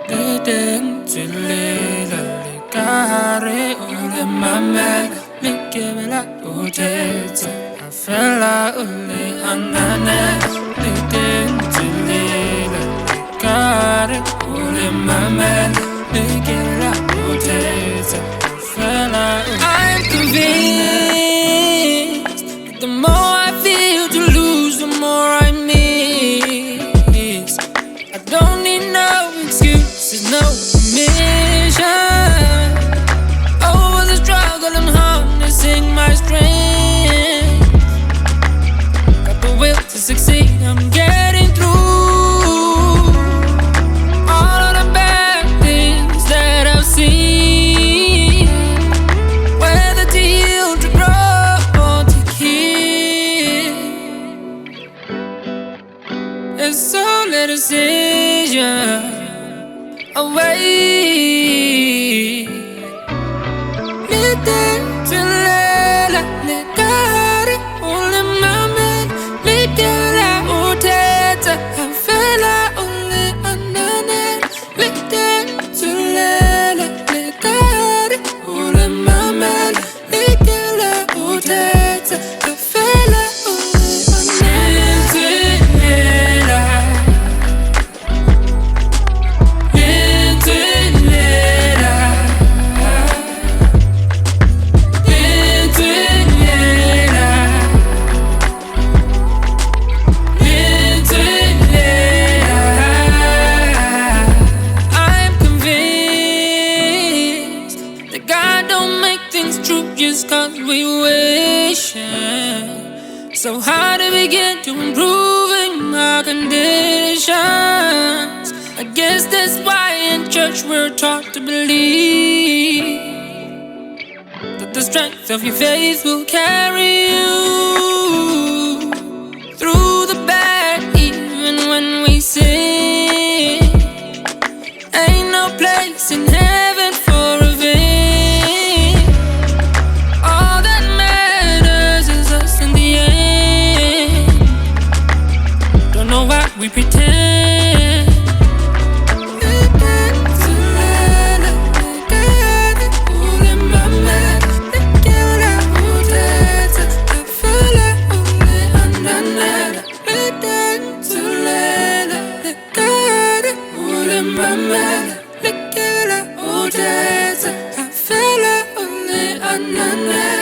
Lidentilela likare ule mamela likebela uthetha afela ule anane lidentilela likare ule mamela likebela uthetha afela ule. I'm convinced that the more I feel to lose, the more I miss. I don't need no excuses, no permission. Over the struggle, I'm harnessing my strength. Got the will to succeed, I'm getting through all of the bad things that I've seen. Whether to heal, to grow, or to kill, it's all a decision away. Lidentilela likare ule mamela likebela uthetha afela ule anane lidentilela likare ule mamela likebela uthetha afela ule anane. Just cause we wishing so hard to begin to improving our conditions. I guess that's why in church we're taught to believe that the strength of your faith will carry you through the bad, even when we sin. Ain't no place in heaven for revenge. We pretend. Lidentilela likare ule mamela likebela uthetha afela ule ananela. Lidentilela likare ule mamela likebela uthetha afela ule ananela.